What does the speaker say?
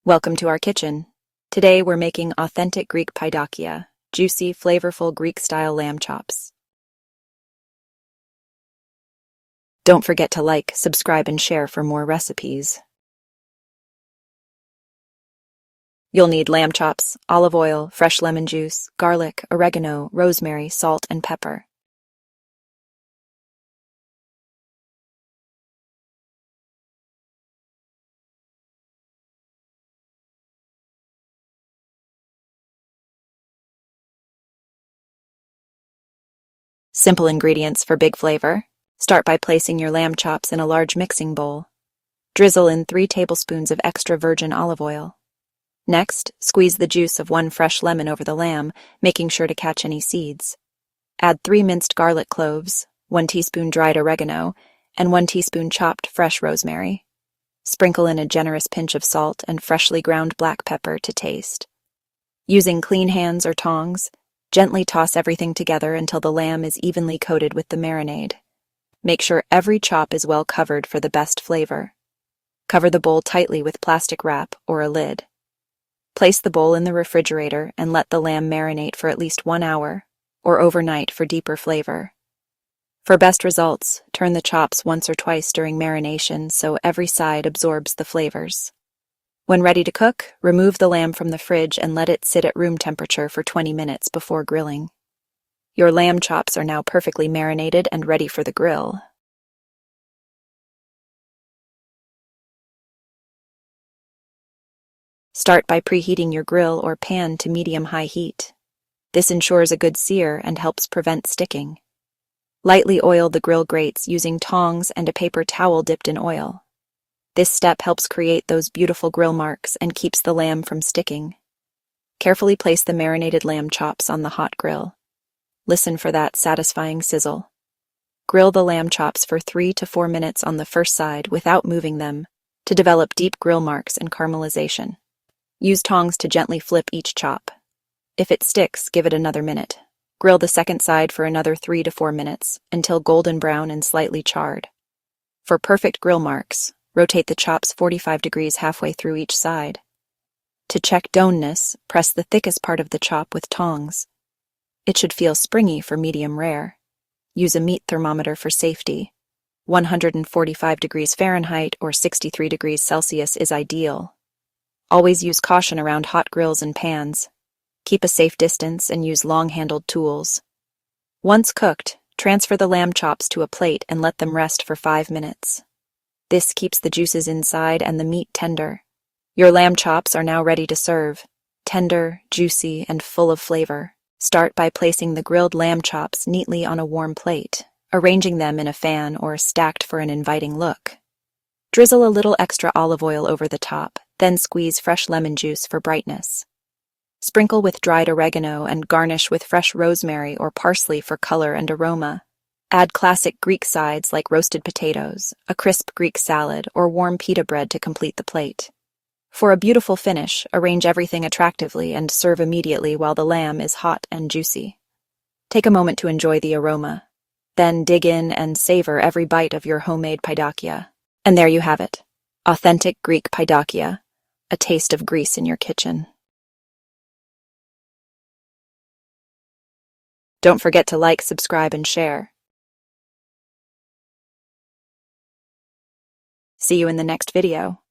Welcome to our kitchen. Today we're making authentic Greek Païdakia, juicy, flavorful Greek-style lamb chops. Don't forget to like, subscribe, and share for more recipes. You'll need lamb chops, olive oil, fresh lemon juice, garlic, oregano, rosemary, salt, and pepper. Simple ingredients for big flavor. Start by placing your lamb chops in a large mixing bowl. Drizzle in 3 tablespoons of extra virgin olive oil. Next, squeeze the juice of 1 fresh lemon over the lamb, making sure to catch any seeds. Add 3 minced garlic cloves, 1 teaspoon dried oregano, and 1 teaspoon chopped fresh rosemary. Sprinkle in a generous pinch of salt and freshly ground black pepper to taste. Using clean hands or tongs, gently toss everything together until the lamb is evenly coated with the marinade. Make sure every chop is well covered for the best flavor. Cover the bowl tightly with plastic wrap or a lid. Place the bowl in the refrigerator and let the lamb marinate for at least 1 hour, or overnight for deeper flavor. For best results, turn the chops once or twice during marination so every side absorbs the flavors. When ready to cook, remove the lamb from the fridge and let it sit at room temperature for 20 minutes before grilling. Your lamb chops are now perfectly marinated and ready for the grill. Start by preheating your grill or pan to medium-high heat. This ensures a good sear and helps prevent sticking. Lightly oil the grill grates using tongs and a paper towel dipped in oil. This step helps create those beautiful grill marks and keeps the lamb from sticking. Carefully place the marinated lamb chops on the hot grill. Listen for that satisfying sizzle. Grill the lamb chops for 3 to 4 minutes on the first side without moving them to develop deep grill marks and caramelization. Use tongs to gently flip each chop. If it sticks, give it another minute. Grill the second side for another 3 to 4 minutes until golden brown and slightly charred. For perfect grill marks, rotate the chops 45 degrees halfway through each side. To check doneness, press the thickest part of the chop with tongs. It should feel springy for medium rare. Use a meat thermometer for safety. 145 degrees Fahrenheit or 63 degrees Celsius is ideal. Always use caution around hot grills and pans. Keep a safe distance and use long-handled tools. Once cooked, transfer the lamb chops to a plate and let them rest for 5 minutes. This keeps the juices inside and the meat tender. Your lamb chops are now ready to serve. Tender, juicy, and full of flavor. Start by placing the grilled lamb chops neatly on a warm plate, arranging them in a fan or stacked for an inviting look. Drizzle a little extra olive oil over the top, then squeeze fresh lemon juice for brightness. Sprinkle with dried oregano and garnish with fresh rosemary or parsley for color and aroma. Add classic Greek sides like roasted potatoes, a crisp Greek salad, or warm pita bread to complete the plate. For a beautiful finish, arrange everything attractively and serve immediately while the lamb is hot and juicy. Take a moment to enjoy the aroma. Then dig in and savor every bite of your homemade païdakia. And there you have it, authentic Greek païdakia, a taste of Greece in your kitchen. Don't forget to like, subscribe, and share. See you in the next video.